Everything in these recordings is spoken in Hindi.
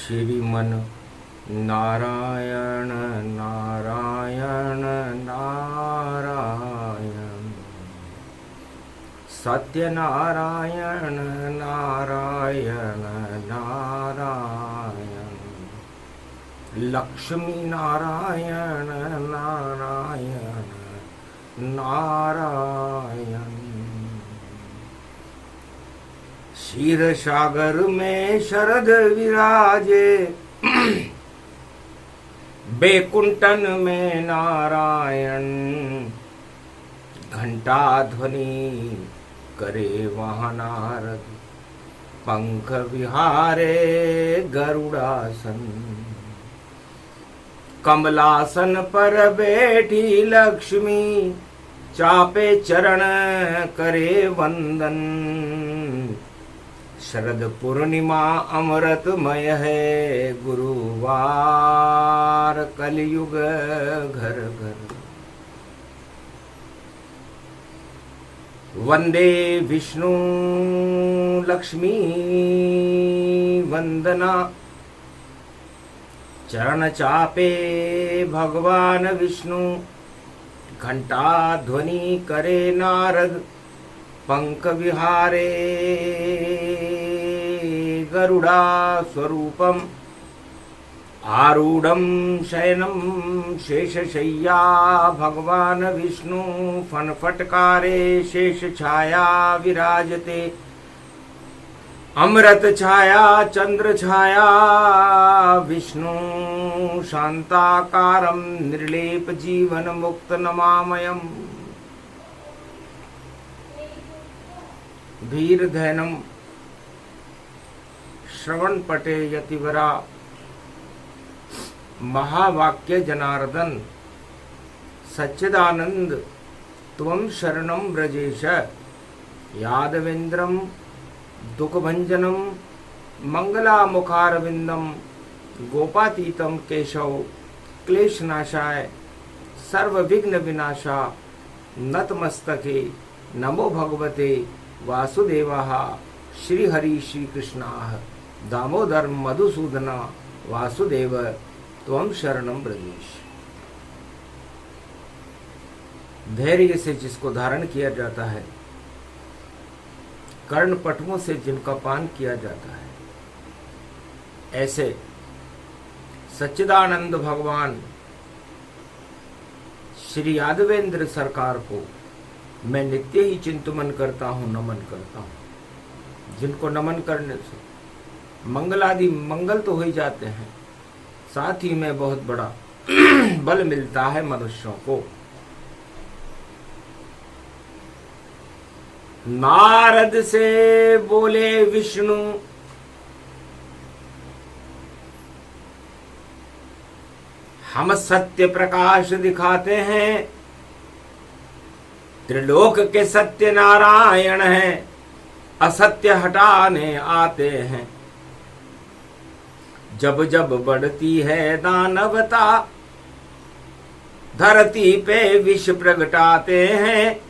श्रीमन नारायण नारायण नारायण सत्यनारायण नारायण नारायण लक्ष्मी नारायण नारायण नारायण। क्षीर सागर में शरद विराजे, बैकुंठन में नारायण। घंटा ध्वनि करे वहाँ नारद, पंख विहारे गरुड़ासन। कमलासन पर बैठी लक्ष्मी, चापे चरण करे वंदन। शरद पूर्णिमा अमृतमय है, गुरुवार कलयुग घर घर। वंदे विष्णु लक्ष्मी वंदना, चरण चापे भगवान विष्णु। घंटा ध्वनि करे नारद, पंख विहारे गरुड़ा स्वरूपम। आरूढ़ं शयनं शेषशय्या भगवान विष्णु। फणफटकारे शेष छाया विराजते। अमृत छाया चंद्र छाया विष्णु। शांताकारं निर्लेप जीवन मुक्त नमामयम्। धीरधैनम श्रवण पटे यतिवरा। महावाक्य जनार्दन सच्चिदानंद त्वं शरणं व्रजेश। यादवेन्द्रं दुःखभंजनं मंगलामुखारविंदं। गोपातीतं केशव क्लेशनाशाय सर्वविघ्न विनाशा। नतमस्तके नमो भगवते वासुदेवाः। श्रीहरि श्रीकृष्णाः दामोदर मधुसूदना वासुदेव त्वं शरणं व्रजेश। धैर्य से जिसको धारण किया जाता है, कर्ण पटुओं से जिनका पान किया जाता है, ऐसे सच्चिदानंद भगवान श्री यादवेंद्र सरकार को मैं नित्य ही चिंतन करता हूँ, नमन करता हूँ। जिनको नमन करने से मंगलादि मंगल तो हो ही जाते हैं, साथ ही में बहुत बड़ा बल मिलता है मनुष्यों को। नारद से बोले विष्णु, हम सत्य प्रकाश दिखाते हैं। त्रिलोक के सत्य नारायण हैं, असत्य हटाने आते हैं। जब जब बढ़ती है दानवता, धरती पे विष प्रगटाते हैं।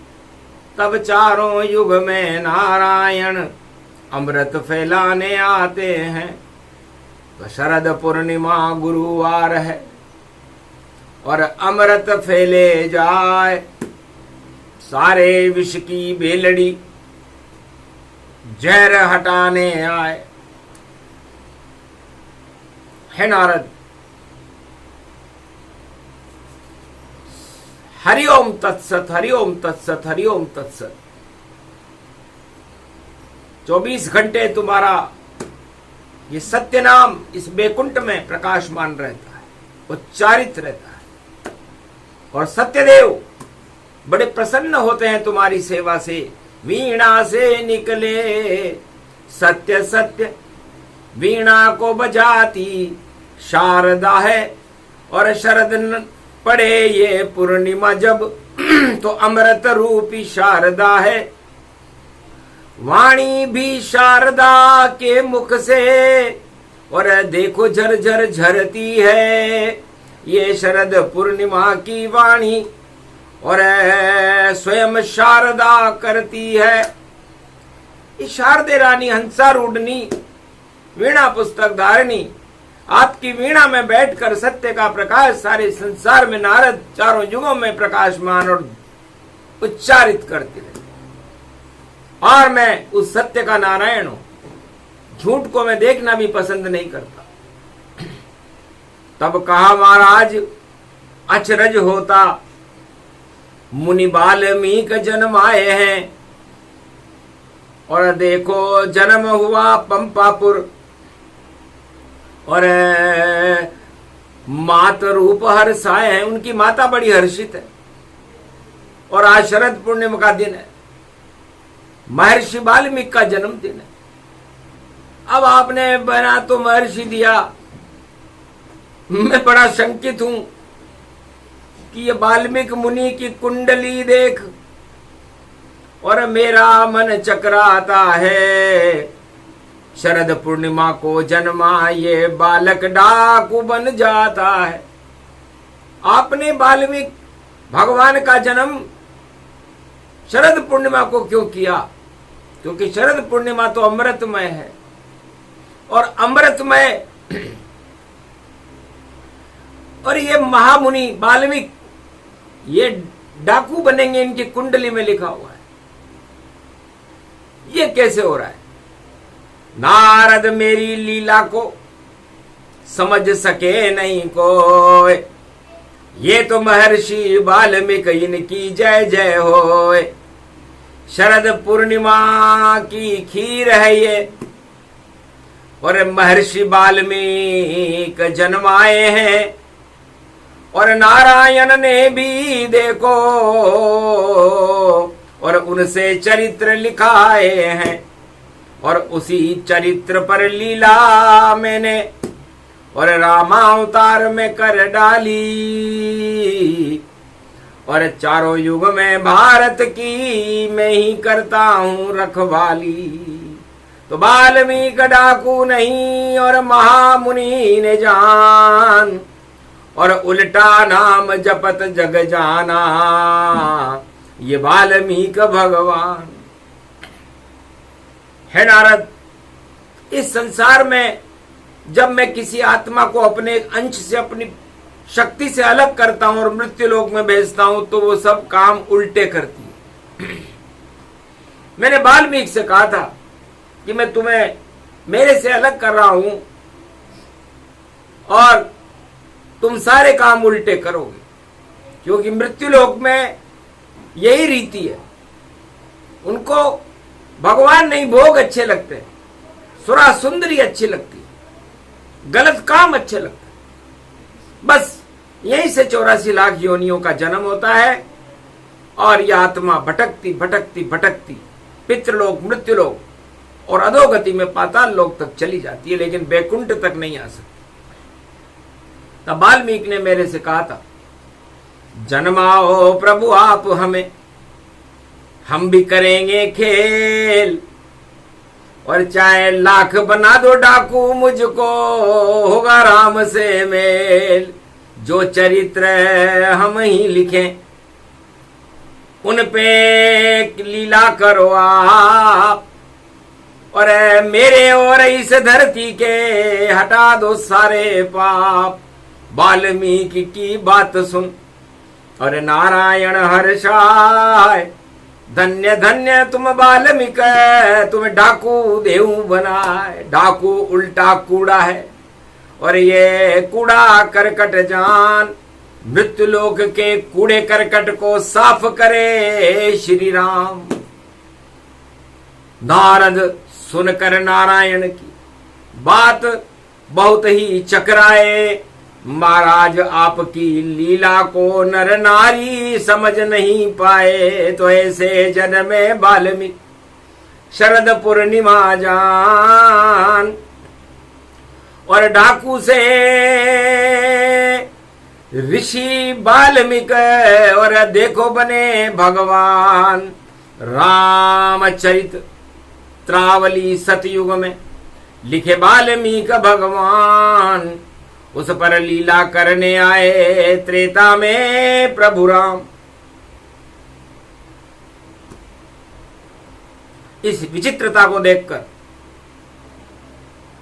तब चारों युग में नारायण अमृत फैलाने आते हैं। शरद पूर्णिमा गुरुवार है और अमृत फैले जाए। सारे विष की बेलड़ी जहर हटाने आए। है नारद, हरिओम तत्सत, हरिओम तत्सत, हरिओम तत्सत। 24 घंटे तुम्हारा ये सत्य नाम इस बैकुंठ में प्रकाशमान रहता है, उच्चारित रहता है। और सत्यदेव बड़े प्रसन्न होते हैं तुम्हारी सेवा से। वीणा से निकले सत्य सत्य, वीणा को बजाती शारदा है। और शरद पड़े ये पूर्णिमा जब, तो अमृत रूपी शारदा है। वाणी भी शारदा के मुख से, और देखो झरझर झरती है ये शरद पूर्णिमा की वाणी। और स्वयं शारदा करती है। ये शारदे रानी हंसारूढ़नी वीणा पुस्तक धारिणी आपकी वीणा में बैठकर सत्य का प्रकाश सारे संसार में नारद चारों युगों में प्रकाशमान और उच्चारित करते रहे। और मैं उस सत्य का नारायण हूं, झूठ को मैं देखना भी पसंद नहीं करता। तब कहा महाराज अचरज होता, मुनि वाल्मीकि जन्म आए हैं, और देखो जन्म हुआ पंपापुर, और मात रूप हर्षाए हैं। उनकी माता बड़ी हर्षित है, और आज शरद पूर्णिमा का दिन है, महर्षि वाल्मीकि का जन्मदिन है। अब आपने बना तो महर्षि दिया, मैं बड़ा शंकित हूं कि ये वाल्मीकि मुनि की कुंडली देख और मेरा मन चकराता है। शरद पूर्णिमा को जन्मा ये बालक डाकू बन जाता है। आपने वाल्मीकि भगवान का जन्म शरद पूर्णिमा को क्यों किया? क्योंकि शरद पूर्णिमा तो अमृतमय है, और अमृतमय और ये महामुनि वाल्मीकि ये डाकू बनेंगे, इनकी कुंडली में लिखा हुआ है। ये कैसे हो रहा है? नारद मेरी लीला को समझ सके नहीं कोई, ये तो महर्षि वाल्मीकि इनकी जय जय होए। शरद पूर्णिमा की खीर है ये, और महर्षि वाल्मीकि जन्माए हैं, और नारायण ने भी देखो और उनसे चरित्र लिखाए हैं, और उसी चरित्र पर लीला मैंने और रामावतार में कर डाली, और चारों युग में भारत की मैं ही करता हूं रखवाली। तो वाल्मीकि डाकू नहीं और महामुनि ने जान, और उल्टा नाम जपत जग जाना, ये वाल्मीकि भगवान है। नारद, इस संसार में जब मैं किसी आत्मा को अपने अंश से अपनी शक्ति से अलग करता हूं और मृत्यु लोक में भेजता हूं, तो वो सब काम उल्टे करती है। मैंने वाल्मीकि से कहा था कि मैं तुम्हें मेरे से अलग कर रहा हूं, और तुम सारे काम उल्टे करोगे, क्योंकि मृत्यु लोक में यही रीति है। उनको भगवान नहीं भोग अच्छे लगते, सुरा सुंदरी अच्छी लगती, गलत काम अच्छे लगते। बस यहीं से 84 लाख योनियों का जन्म होता है, और यह आत्मा भटकती भटकती भटकती पितृलोक, मृत्युलोक और अधोगति में पाताल लोक तक चली जाती है, लेकिन बैकुंठ तक नहीं आ सकती। तब वाल्मीकि ने मेरे से कहा था, जन्माओ प्रभु आप हमें, हम भी करेंगे खेल, और चाहे लाख बना दो डाकू मुझको होगा राम से मेल। जो चरित्र हम ही लिखें उन पे लीला करो आप, और मेरे और इस धरती के हटा दो सारे पाप। वाल्मीकि की बात सुन और नारायण हर्षाय, धन्य धन्य तुम वाल्मीकि, तुम डाकू देव बनाए। डाकू उल्टा कूड़ा है, और ये कूड़ा करकट जान, मृत्यु लोक के कूड़े करकट को साफ करे श्री राम। नारद सुनकर नारायण की बात बहुत ही चकराए। महाराज आपकी लीला को नर नारी समझ नहीं पाए, तो ऐसे जन्मे वाल्मीकि शरद पूर्णिमा जान। और डाकू से ऋषि वाल्मीकि, और देखो बने भगवान। रामचरित त्रावली सतयुग में लिखे वाल्मीकि भगवान, उस पर लीला करने आए त्रेता में प्रभु राम। इस विचित्रता को देखकर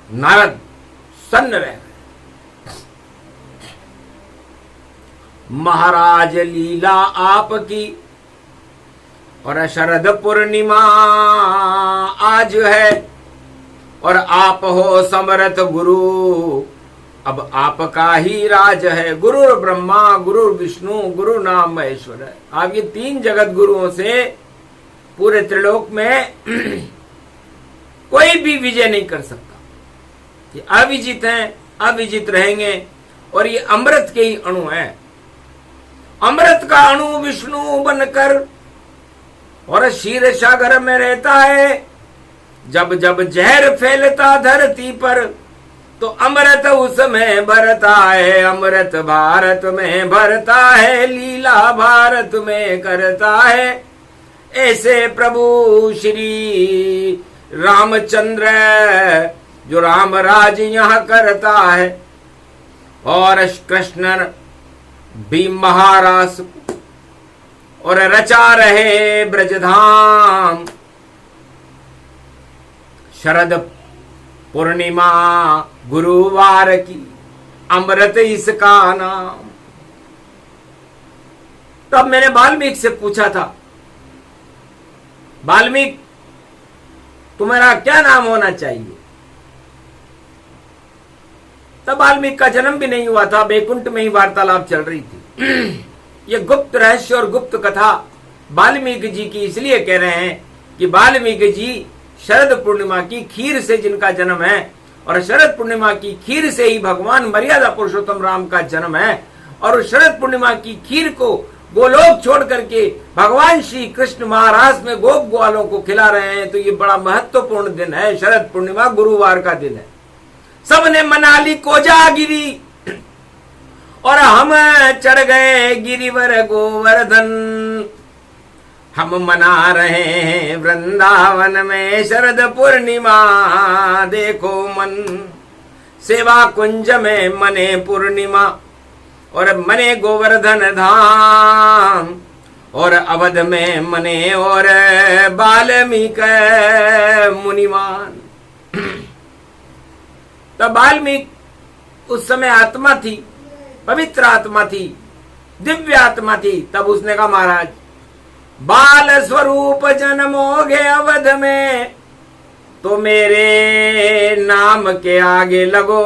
नारद सन्न रह गए। महाराज लीला आपकी, और शरद पूर्णिमा आज है, और आप हो समर्थ गुरु, अब आपका ही राज है। गुरु ब्रह्मा, गुरु विष्णु, गुरु नाम महेश्वर है। आप ये तीन जगत गुरुओं से पूरे त्रिलोक में कोई भी विजय नहीं कर सकता। ये अविजित हैं, अविजित रहेंगे, और ये अमृत के ही अणु हैं। अमृत का अणु विष्णु बनकर और क्षीर सागर में रहता है। जब जब जहर फैलता धरती पर, तो अमृत उसमें भरता है। अमृत भारत में भरता है, लीला भारत में करता है। ऐसे प्रभु श्री रामचंद्र जो राम राज यहाँ करता है, और कृष्ण भी महारास और रचा रहे ब्रजधाम। शरद पूर्णिमा गुरुवार की, अमृत इसका नाम। तब मैंने वाल्मीकि से पूछा था, वाल्मीकि तुम्हारा क्या नाम होना चाहिए? तब वाल्मीकि का जन्म भी नहीं हुआ था, बैकुंठ में ही वार्तालाप चल रही थी। ये गुप्त रहस्य और गुप्त कथा वाल्मीकि जी की इसलिए कह रहे हैं कि वाल्मीकि जी शरद पूर्णिमा की खीर से जिनका जन्म है, और शरद पूर्णिमा की खीर से ही भगवान मर्यादा पुरुषोत्तम राम का जन्म है। और शरद पूर्णिमा की खीर को गोलोक छोड़ करके भगवान श्री कृष्ण महाराज में गोप ग्वालों को खिला रहे हैं। तो ये बड़ा महत्वपूर्ण दिन है। शरद पूर्णिमा गुरुवार का दिन है। सबने मना ली कोजागिरी, और हम चढ़ गए गिरिवर गोवर्धन। हम मना रहे हैं वृंदावन में शरद पूर्णिमा, देखो मन। सेवा कुंज में मने पूर्णिमा, और मने गोवर्धन धाम, और अवध में मने और वाल्मीकि मुनिमान। तब वाल्मीकि उस समय आत्मा थी, पवित्र आत्मा थी, दिव्य आत्मा थी। तब उसने कहा, महाराज बाल स्वरूप जन्मोगे अवध में, तो मेरे नाम के आगे लगो,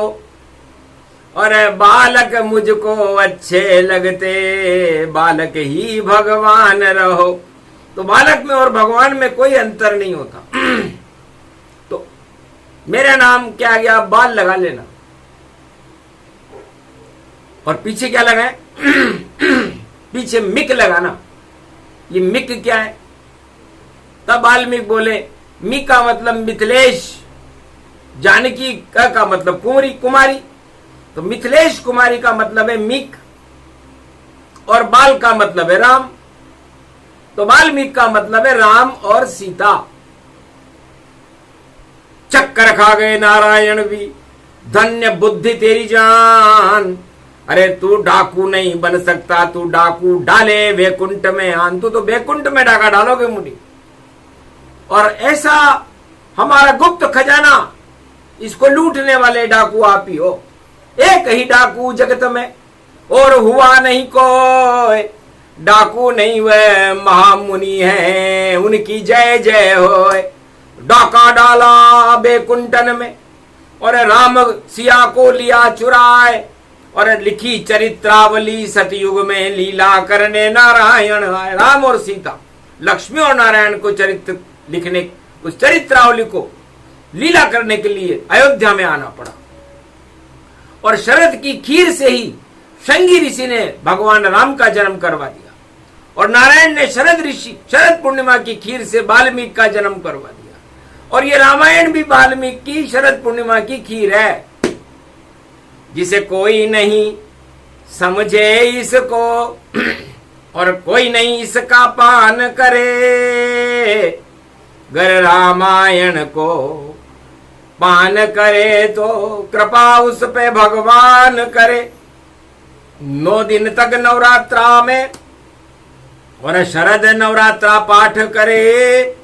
और बालक मुझको अच्छे लगते, बालक ही भगवान रहो। तो बालक में और भगवान में कोई अंतर नहीं होता। तो मेरा नाम क्या गया, बाल लगा लेना। और पीछे क्या लगा है? पीछे मिक लगाना। ये मिक क्या है? तब वाल्मीकि बोले, मिक का मतलब मिथिलेश, जानकी का मतलब कुमारी। तो मिथिलेश कुमारी का मतलब है मिक, और बाल का मतलब है राम। तो वाल्मीकि का मतलब है राम और सीता। चक्कर खा गए नारायण भी, धन्य बुद्धि तेरी जान। अरे तू डाकू नहीं बन सकता, तू डाकू डाले वैकुंठ में आन। तू तो वैकुंठ में डाका डालोगे मुनि। और ऐसा हमारा गुप्त खजाना, इसको लूटने वाले डाकू आप ही हो। एक ही डाकू जगत में, और हुआ नहीं कोई। डाकू नहीं वह महामुनि है, उनकी जय जय होए। डाका डाला वैकुंठन में, और राम सिया को लिया चुराए, और लिखी चरित्रावली सतयुग में लीला करने नारायण आए। राम और सीता, लक्ष्मी और नारायण को चरित्र लिखने, उस चरित्रावली को लीला करने के लिए अयोध्या में आना पड़ा। और शरद की खीर से ही शंगी ऋषि ने भगवान राम का जन्म करवा दिया, और नारायण ने शरद पूर्णिमा की खीर से वाल्मीकि का जन्म करवा दिया। और ये रामायण भी वाल्मीकि की शरद पूर्णिमा की खीर है। जिसे कोई नहीं समझे इसको, और कोई नहीं इसका पान करे, गर रामायण को पान करे तो कृपा उस पे भगवान करे। 9 दिन तक नवरात्रा में, और शरद नवरात्रा पाठ करे,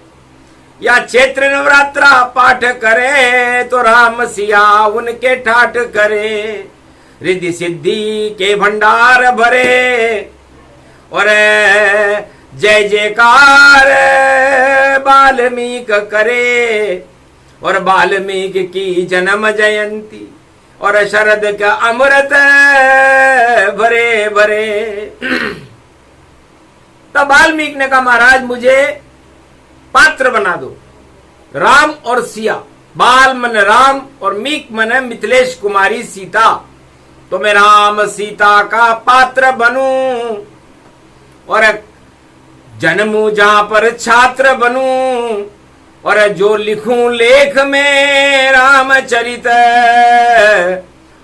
या चैत्र नवरात्रा पाठ करे, तो राम सिया उनके ठाठ करे। रिद्धि सिद्धि के भंडार भरे और जय जयकार वाल्मीकि करे और वाल्मीकि की जन्म जयंती और शरद का अमृत भरे भरे। तब वाल्मीकि ने कहा महाराज मुझे पात्र बना दो, राम और सिया, बाल मन राम और मीक मन मिथिलेश कुमारी सीता, तो मैं राम सीता का पात्र बनूं और जन्मू जहां पर छात्र बनूं और जो लिखूं लेख में रामचरित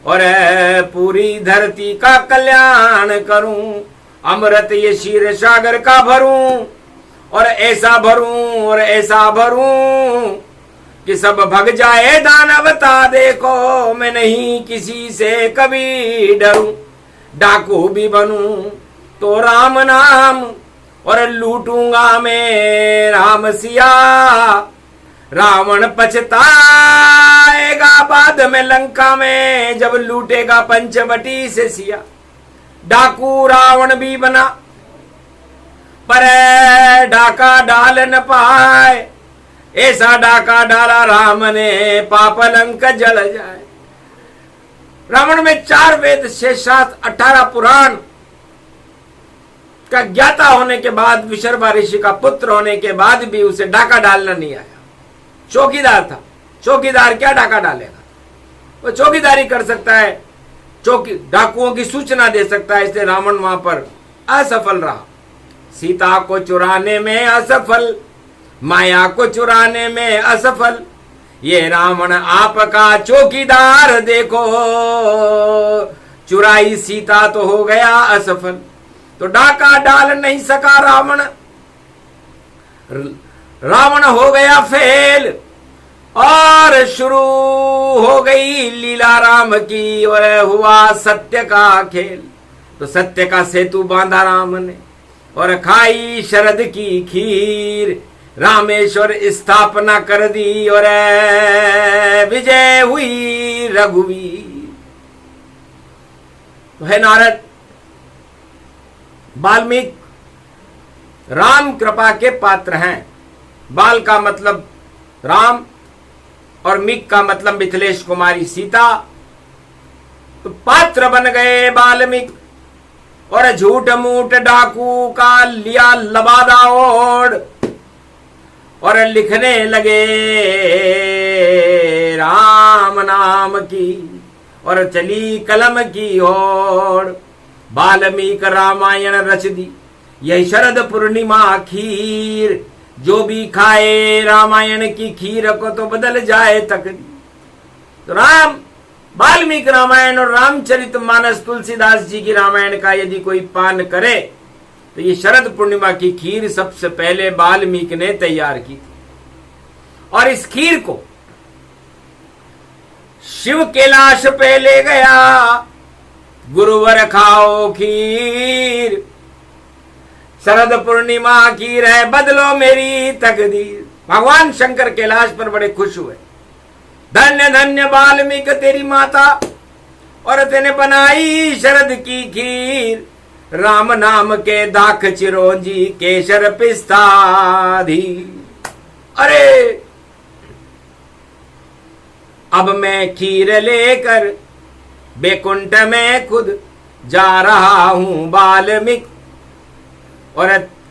और पूरी धरती का कल्याण करूं, अमृत ये क्षीर सागर का भरूं और ऐसा भरूं और ऐसा भरूं कि सब भग जाए दानवता। देखो मैं नहीं किसी से कभी डरूं, डाकू भी बनूं तो राम नाम और लूटूंगा मैं राम सिया, रावण पछताएगा बाद में लंका में जब लूटेगा पंचवटी से सिया। डाकू रावण भी बना पर डाका डाल न पाए, ऐसा डाका डाला राम ने पाप लंक जल जाए। रावण में 4 वेद 6 शास्त्र 18 पुराण का ज्ञाता होने के बाद, विशर्वा ऋषि का पुत्र होने के बाद भी उसे डाका डालना नहीं आया। चौकीदार था, चौकीदार क्या डाका डालेगा, वो चौकीदारी कर सकता है, डाकुओं की सूचना दे सकता है। इसलिए रावण वहां पर असफल रहा, सीता को चुराने में असफल, माया को चुराने में असफल। ये रावण आपका चौकीदार देखो, चुराई सीता तो हो गया असफल। तो डाका डाल नहीं सका रावण, रावण हो गया फेल और शुरू हो गई लीला राम की और हुआ सत्य का खेल। तो सत्य का सेतु बांधा राम ने और खाई शरद की खीर, रामेश्वर स्थापना कर दी और विजय हुई रघुवीर। तो है नारद, वाल्मीकि राम कृपा के पात्र हैं। बाल का मतलब राम और मीक का मतलब मिथिलेश कुमारी सीता। तो पात्र बन गए वाल्मीकि और झूठ मूठ डाकू का लिया लबादा ओढ़ और लिखने लगे राम नाम की और चली कलम की होड़। वाल्मीकि रामायण रच दी, यही शरद पूर्णिमा खीर, जो भी खाए रामायण की खीर को तो बदल जाए तकदीर। तो राम वाल्मीकि रामायण और रामचरित मानस तुलसीदास जी की रामायण का यदि कोई पान करे तो ये शरद पूर्णिमा की खीर सबसे पहले वाल्मीकि ने तैयार की थी। और इस खीर को शिव कैलाश पे ले गया, गुरुवर खाओ खीर, शरद पूर्णिमा की रह बदलो मेरी तकदीर। भगवान शंकर कैलाश पर बड़े खुश हुए, धन्य धन्य वाल्मीकि तेरी माता और तेने बनाई शरद की खीर, राम नाम के दाख चिरौंजी केसर पिस्ता धी। अरे अब मैं खीर लेकर बैकुंठ में खुद जा रहा हूं वाल्मीकि, और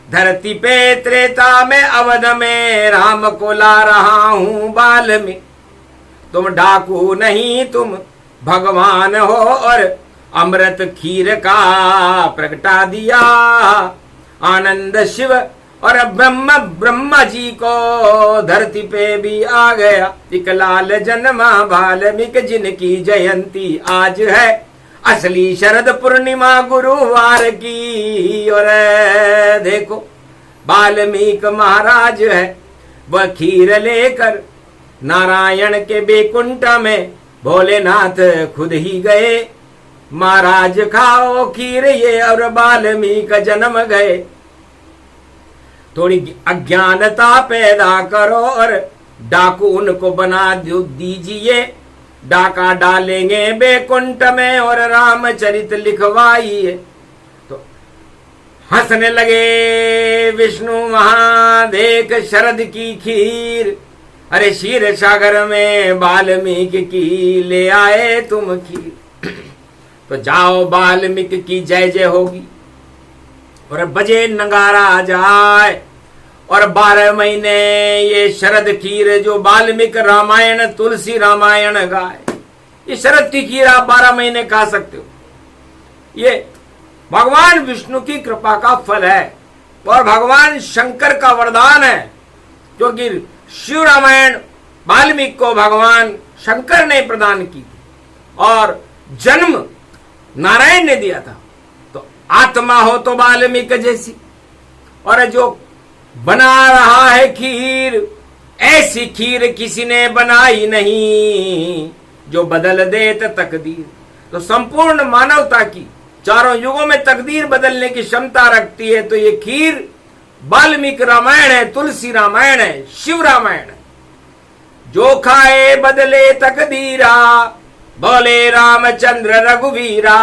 धरती पे त्रेता में अवध में राम को ला रहा हूं वाल्मीकि। तुम डाकू नहीं तुम भगवान हो और अमृत खीर का प्रगटा दिया आनंद शिव और ब्रह्मा जी को धरती पे भी आ गया। एक लाल जन्मा वाल्मीकि जिनकी जयंती आज है, असली शरद पूर्णिमा गुरुवार की। और देखो वाल्मीकि महाराज है, वह खीर लेकर नारायण के बैकुंठ में भोलेनाथ खुद ही गए। महाराज खाओ खीर ये और वाल्मीकि जन्म गए। थोड़ी अज्ञानता पैदा करो और डाकू उनको बना दीजिए, डाका डालेंगे बैकुंठ में और रामचरित लिखवाइए। तो हंसने लगे विष्णु महादेव शरद की खीर, अरे क्षीर सागर में वाल्मीकि की ले आए तुम खीर। तो जाओ वाल्मीकि की जय जय होगी और बजे नगारा जाए, और 12 महीने ये शरद खीर जो वाल्मीकि रामायण तुलसी रामायण गाए, ये शरद की खीर आप 12 महीने खा सकते हो। ये भगवान विष्णु की कृपा का फल है और भगवान शंकर का वरदान है, क्योंकि शिव रामायण वाल्मीकि को भगवान शंकर ने प्रदान की और जन्म नारायण ने दिया था। तो आत्मा हो तो वाल्मीकि जैसी, और जो बना रहा है खीर, ऐसी खीर किसी ने बनाई नहीं जो बदल दे तकदीर। तो संपूर्ण मानवता की चारों युगों में तकदीर बदलने की क्षमता रखती है। तो ये खीर वाल्मीकि रामायण है, तुलसी रामायण है, शिव रामायण है। जो खाए बदले तकदीरा, बोले रामचंद्र रघुवीरा,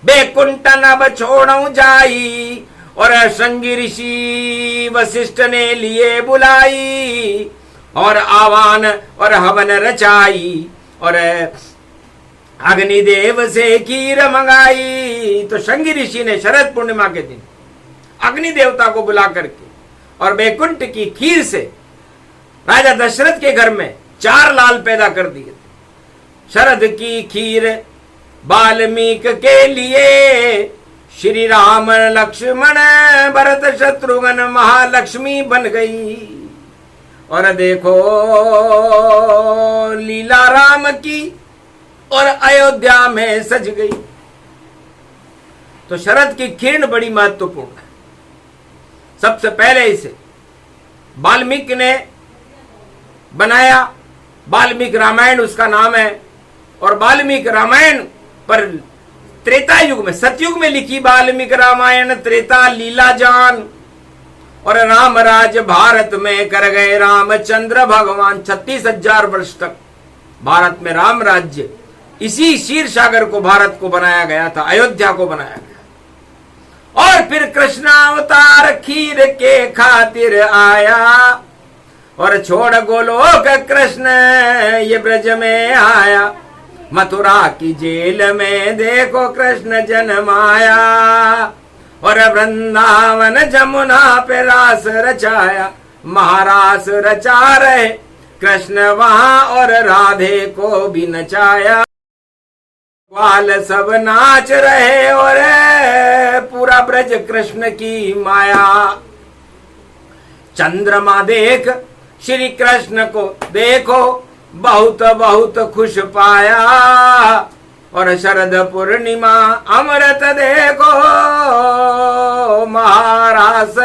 बैकुंठ नभ छोड़ू जाई, और संगी ऋषि वशिष्ठ ने लिए बुलाई, और आवान और हवन रचाई, और अग्निदेव से खीर मंगाई। तो संगी ऋषि ने शरद पूर्णिमा के दिन अग्नि देवता को बुला करके और बैकुंठ की खीर से राजा दशरथ के घर में 4 लाल पैदा कर दिए। शरद की खीर वाल्मीकि के लिए, श्री राम लक्ष्मण भरत शत्रुघ्न महालक्ष्मी बन गई। और देखो लीला राम की और अयोध्या में सज गई। तो शरद की खीर बड़ी महत्वपूर्ण है। सबसे पहले इसे वाल्मीकि ने बनाया, वाल्मीकि रामायण उसका नाम है। और वाल्मीकि रामायण पर त्रेता युग में, सतयुग में लिखी वाल्मीकि रामायण, त्रेता लीला जान, और राम राज भारत में कर गए रामचंद्र भगवान। 36,000 वर्ष तक भारत में राम राज्य, इसी क्षीर सागर को भारत को बनाया गया था, अयोध्या को बनाया गया। और फिर कृष्ण अवतार खीर के खातिर आया, और छोड़ गोलोक कृष्ण ये ब्रज में आया। मथुरा की जेल में देखो कृष्ण जन्माया, और वृंदावन जमुना पे रास रचाया। महारास रचा रहे कृष्ण वहां, और राधे को भी नचाया। ग्वाल सब नाच रहे और पूरा ब्रज कृष्ण की माया। चंद्रमा देख श्री कृष्ण को देखो, बहुत बहुत खुश पाया। और शरद पूर्णिमा अमृत देखो, महारास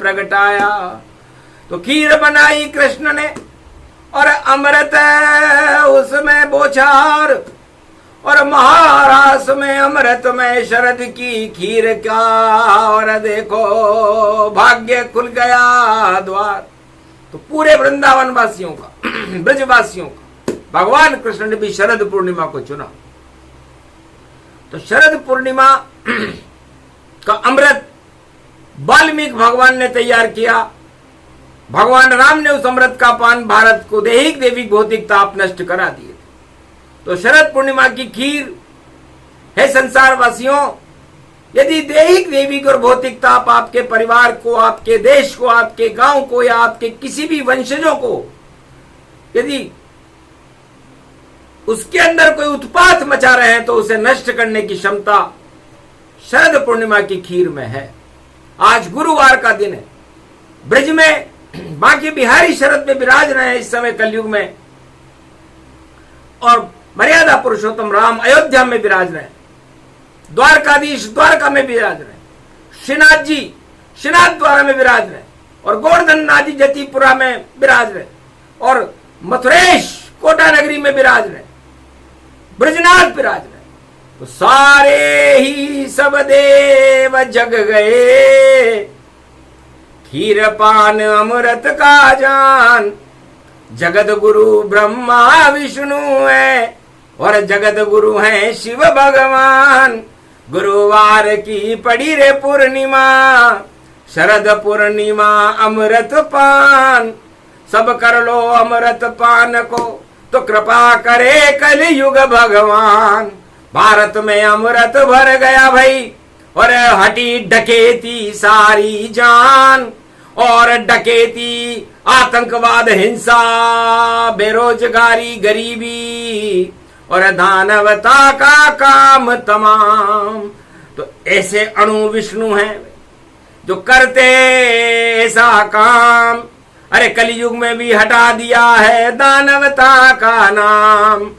प्रगटाया। तो खीर बनाई कृष्ण ने और अमृत उसमें बोछार, और महारास में अमृत में शरद की खीर का। और देखो भाग्य खुल गया द्वार। तो पूरे वृंदावन वासियों का, ब्रजवासियों का भगवान कृष्ण ने भी शरद पूर्णिमा को चुना। तो शरद पूर्णिमा का अमृत वाल्मीकि भगवान ने तैयार किया। भगवान राम ने उस अमृत का पान भारत को दैहिक दैविक भौतिक ताप नष्ट करा दिए। तो शरद पूर्णिमा की खीर है संसार वासियों, यदि दैहिक दैविक और भौतिक ताप आपके परिवार को, आपके देश को, आपके गांव को या आपके किसी भी वंशजों को, यदि उसके अंदर कोई उत्पात मचा रहे हैं, तो उसे नष्ट करने की क्षमता शरद पूर्णिमा की खीर में है। आज गुरुवार का दिन है। ब्रज में बाकी बिहारी शरद में विराज रहे हैं इस समय कलयुग में, और मर्यादा पुरुषोत्तम राम अयोध्या में विराज रहे हैं। द्वारकाधीश द्वारका में विराज रहे, श्रीनाथ जी श्रीनाथ द्वारा में विराज रहे, और गोवर्धन नाथ जी जतिपुरा में विराज रहे, और मथुरेश कोटा नगरी में विराज रहे, ब्रजनाथ विराज रहे। तो सारे ही सब देव जग गए, खीर पान अमृत का जान। जगत गुरु ब्रह्मा विष्णु है और जगत गुरु है शिव भगवान। गुरुवार की पड़ी रे पूर्णिमा, शरद पूर्णिमा अमृत पान। सब कर लो अमृत पान को तो कृपा करे कलयुग भगवान। भारत में अमृत भर गया भाई और हटी डकैती सारी जान। और डकैती, आतंकवाद, हिंसा, बेरोजगारी, गरीबी और दानवता का काम तमाम। तो ऐसे अणु विष्णु हैं जो करते ऐसा काम। अरे कलयुग में भी हटा दिया है दानवता का नाम।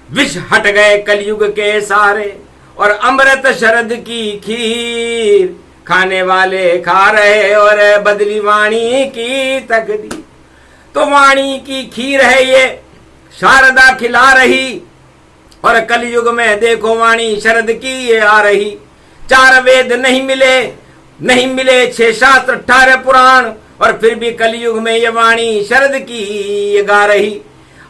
विष हट गए कलयुग के सारे और अमृत शरद की खीर खाने वाले खा रहे और बदली वाणी की तकदीर। तो वाणी की खीर है ये शारदा खिला रही और कलयुग में देखो वाणी शरद की ये आ रही। 4 वेद नहीं मिले 6 शास्त्र 18 पुराण और फिर भी कलयुग में ये वाणी शरद की ये गा रही।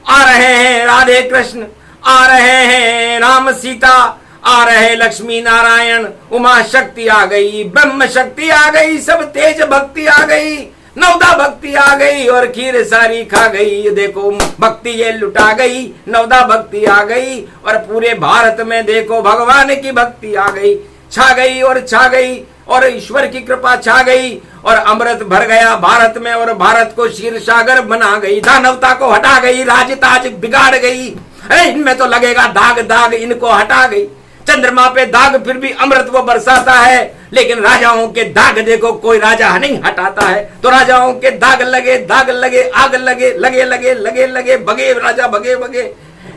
आ रहे हैं राधे कृष्ण, आ रहे हैं राम सीता, आ रहे लक्ष्मी नारायण, उमा शक्ति आ गई, ब्रह्म शक्ति आ गई, सब तेज भक्ति आ गई, नवदा भक्ति आ गई और खीर सारी खा गई। ये देखो भक्ति ये लुटा गई, नवदा भक्ति आ गई और पूरे भारत में देखो भगवान की भक्ति आ गई, छा गई और छा गई और ईश्वर की कृपा छा गई और अमृत भर गया भारत में और भारत को क्षीर सागर बना गई। दानवता को हटा गई, राजताज बिगाड़ गई। अरे इनमें तो लगेगा दाग, दाग इनको हटा गई। चंद्रमा पे दाग फिर भी अमृत वो बरसाता है, लेकिन राजाओं के दाग देखो कोई राजा नहीं हटाता है। तो राजाओं के दाग लगे, आग लगे, भगे राजा भगे,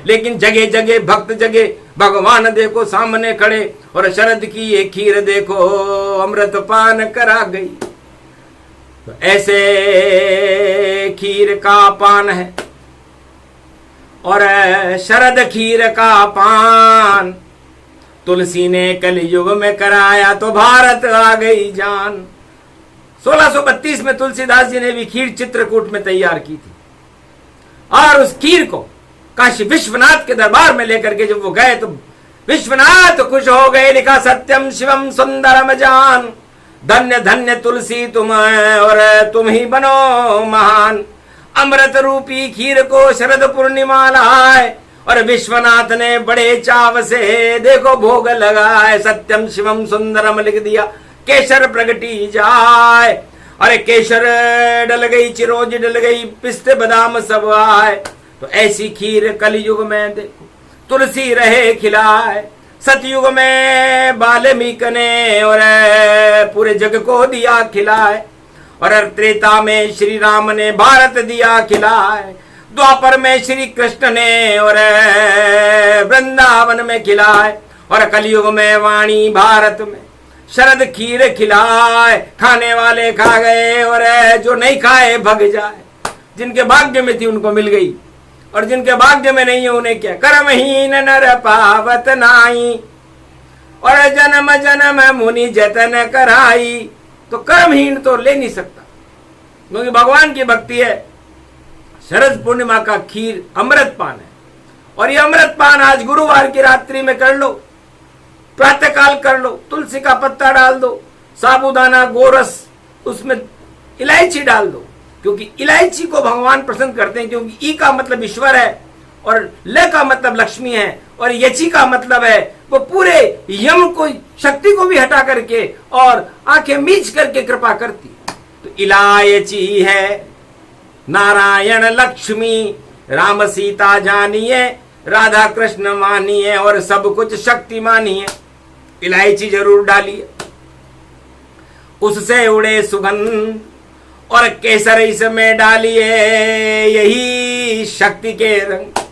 लेकिन जगह जगह भक्त जगे, भगवान देखो सामने खड़े और शरद की ये खीर देखो अमृत पान करा गई। तो ऐसे खीर का पान है और शरद खीर का पान तुलसी ने कलयुग में कराया तो भारत आ गई जान। 1632 में तुलसीदास जी ने भी खीर चित्रकूट में तैयार की थी और उस खीर को काशी विश्वनाथ के दरबार में लेकर के जब वो गए तो विश्वनाथ खुश हो गए। लिखा सत्यम शिवम सुंदरम जान, धन्य धन्य तुलसी तुम और तुम ही बनो महान। अमृत रूपी खीर को शरद पूर्णिमा लाए और विश्वनाथ ने बड़े चाव से देखो भोग लगाए। सत्यम शिवम सुंदरम लिख दिया, केसर प्रगटी जाए। अरे केसर डल गई, चिरोज डल गई, पिस्ते बादाम सब आए। तो ऐसी खीर कलयुग में देखो तुलसी रहे खिलाए। सतयुग में वाल्मीकि ने और पूरे जग को दिया खिलाए और त्रेता में श्री राम ने भारत दिया खिलाए। द्वापर में श्री कृष्ण ने और वृंदावन में खिलाए और कलयुग में वाणी भारत में शरद खीर खिलाए। खाने वाले खा गए और जो नहीं खाए भग जाए। जिनके भाग्य में थी उनको मिल गई और जिनके भाग्य में नहीं है उन्हें क्या। कर्महीन नर पावत नाई और जन्म जन्म मुनि जतन कराई। तो कर्महीन तो ले नहीं सकता क्योंकि भगवान की भक्ति है। शरद पूर्णिमा का खीर अमृत पान है और ये अमृत पान आज गुरुवार की रात्रि में कर लो, प्रातः काल कर लो। तुलसी का पत्ता डाल दो, साबूदाना, गोरस, उसमें इलायची डाल दो क्योंकि इलायची को भगवान पसंद करते हैं। क्योंकि ई का मतलब ईश्वर है और ल का मतलब लक्ष्मी है और यची का मतलब है वो पूरे यम को, शक्ति को भी हटा करके और आंखें मीच करके कृपा करती। तो इलायची है, नारायण लक्ष्मी, राम सीता जानिए, राधा कृष्ण मानिए और सब कुछ शक्ति मानिए। इलायची जरूर डालिए, उससे उड़े सुगंध और केसर इसमें डालिए, यही शक्ति के रंग।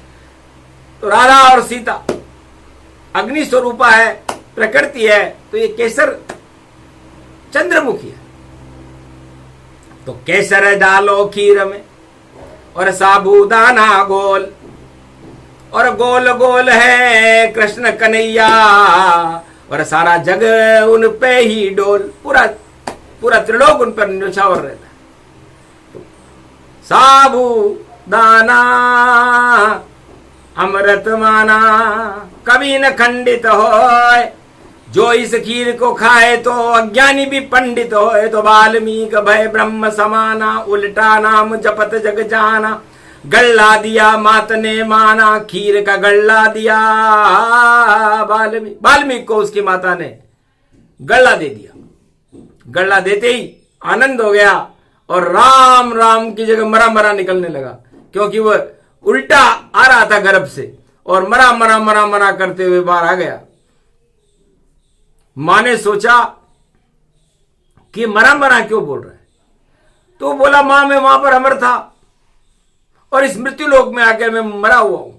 तो राधा और सीता अग्नि स्वरूपा है, प्रकृति है, तो ये केसर चंद्रमुखी है। तो केसर डालो खीर में और साबूदाना गोल और गोल गोल है कृष्ण कन्हैया और सारा जग उन पे ही डोल। पूरा पूरा त्रिलोक उन पर न्यौछावर रहता है। तो साबू दाना अमृत माना कभी न खंडित होए। जो इस खीर को खाए तो अज्ञानी भी पंडित होए। तो वाल्मीकि भय ब्रह्म समाना उल्टा नाम जपत जग जाना। गल्ला दिया मात ने माना खीर का गल्ला दिया वाल्मीकि को उसकी माता ने गल्ला दे दिया। गल्ला देते ही आनंद हो गया और राम राम की जगह मरा मरा निकलने लगा, क्योंकि वह उल्टा आ रहा था गर्भ से और मरा मरा मरा मरा करते हुए बाहर आ गया। मां ने सोचा कि मरा मरा क्यों बोल रहा है, तो बोला मां मैं वहां पर अमर था और इस मृत्यु लोक में आकर मैं मरा हुआ हूं।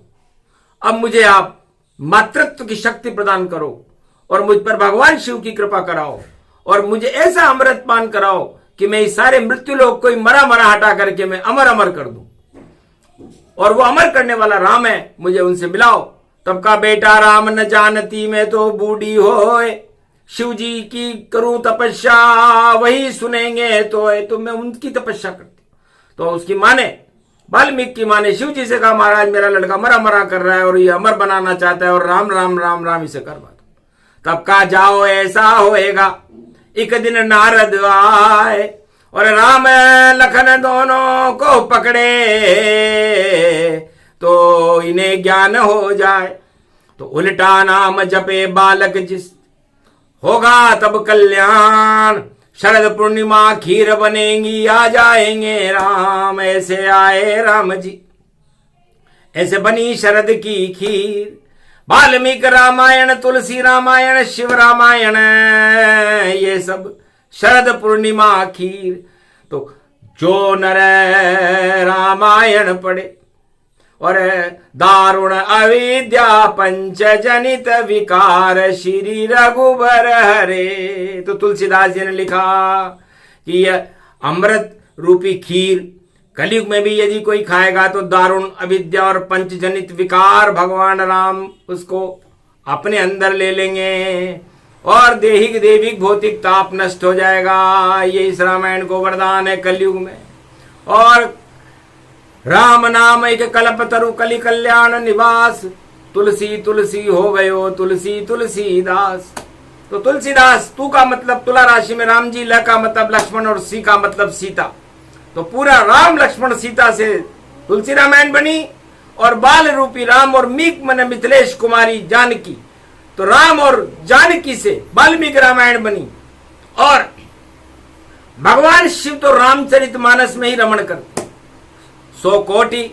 अब मुझे आप मातृत्व की शक्ति प्रदान करो और मुझ पर भगवान शिव की कृपा कराओ और मुझे ऐसा अमृत पान कराओ कि मैं इस सारे मृत्यु लोक को मरा मरा हटा करके मैं अमर अमर कर दूं। और वो अमर करने वाला राम है, मुझे उनसे मिलाओ। तब का बेटा राम न जानती मैं तो बूढ़ी होए। शिव जी की करूं तपस्या वही सुनेंगे तो मैं उनकी तपस्या करती। तो उसकी मां ने, वाल्मीकि की मां ने शिव जी से कहा महाराज मेरा लड़का मरा मरा कर रहा है और ये अमर बनाना चाहता है और राम राम राम राम इसे करवा दो। तब कहा जाओ ऐसा होएगा। एक दिन नारद आए और राम लखन दोनों को पकड़े तो इन्हें ज्ञान हो जाए। तो उल्टा नाम जपे बालक जिस होगा तब कल्याण। शरद पूर्णिमा खीर बनेगी आ जाएंगे राम। ऐसे आए राम जी ऐसे बनी शरद की खीर। वाल्मीकि रामायण तुलसी रामायण शिव रामायण ये सब शरद पूर्णिमा खीर। तो जो नर रामायण पढ़े और दारुण अविद्या पंच जनित विकार श्री रघुबर हरे। तो तुलसीदास जी ने लिखा कि यह अमृत रूपी खीर कलयुग में भी यदि कोई खाएगा तो दारुण अविद्या और पंचजनित विकार भगवान राम उसको अपने अंदर ले लेंगे और देहिक देविक भौतिक ताप नष्ट हो जाएगा। ये इस रामायण को वरदान है कलयुग में। और राम नाम एक कल्प तरु कलि कल्याण निवास। तुलसी तुलसी हो गयो तुलसी तुलसीदास। तो तुलसीदास तू का मतलब तुला राशि में राम जी, ल का मतलब लक्ष्मण और सी का मतलब सीता। तो पूरा राम लक्ष्मण सीता से तुलसी रामायण बनी और बाल रूपी राम और मीक मन मिथिलेश कुमारी जानकी। तो राम और जानकी से वाल्मीकि रामायण बनी। और भगवान शिव तो रामचरितमानस में ही रमण करते। 100 कोटि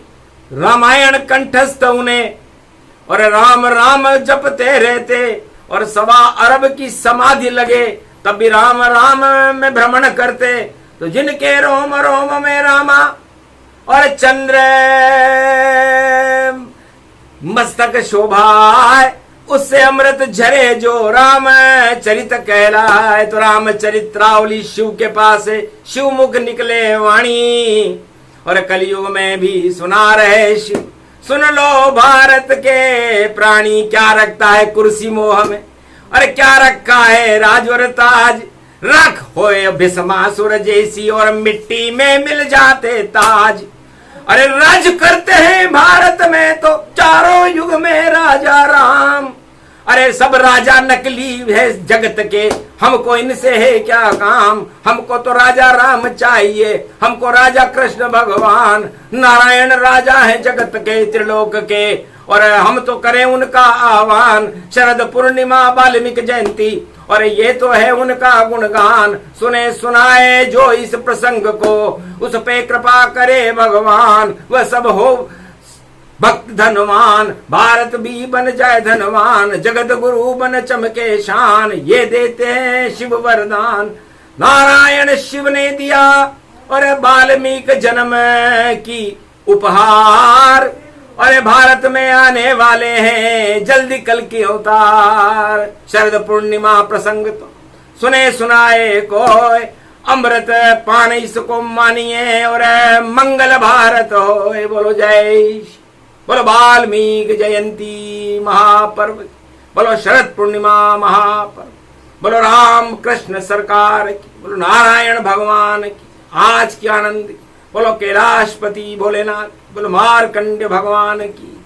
रामायण कंठस्थ उन्हें और राम राम जपते रहते और 1.25 अरब की समाधि लगे तब भी राम राम में भ्रमण करते। तो जिनके रोम रोम में रामा और चंद्र मस्तक शोभाए उससे अमृत झरे जो राम चरित कहलाए। तो राम चरित्रावली शिव के पास शिव मुख निकले वाणी और कलयुग में भी सुना रहे शिव। सुन लो भारत के प्राणी क्या रखता है कुर्सी मोह में, अरे क्या रखा है राजवर ताज। रख होए भीष्मासुर जैसी और मिट्टी में मिल जाते ताज। अरे राज करते हैं भारत में तो चारों युग में राजा राम। अरे सब राजा नकली है जगत के, हमको इनसे है क्या काम। हमको तो राजा राम चाहिए, हमको राजा कृष्ण भगवान। नारायण राजा है जगत के त्रिलोक के और हम तो करें उनका आह्वान। शरद पूर्णिमा वाल्मीकि जयंती और ये तो है उनका गुणगान। सुने सुनाए जो इस प्रसंग को उस पे कृपा करे भगवान। वह सब हो भक्त धनवान, भारत भी बन जाए धनवान। जगत गुरु बन चमके शान, ये देते हैं शिव वरदान। नारायण शिव ने दिया और वाल्मीकि जन्म की उपहार। और भारत में आने वाले हैं जल्दी कल की अवतार। शरद पूर्णिमा प्रसंग तो सुने सुनाए कोई, अमृत पान इसको मानिए और मंगल भारत हो। बोलो जय, बोलो वाल्मीकि जयंती महापर्व, बोलो शरद पूर्णिमा महापर्व, बोलो राम कृष्ण सरकार की, बोलो नारायण भगवान की। आज की आनंद बोलो कैलाशपति भोलेनाथ, बोलो मार्कंड भगवान की।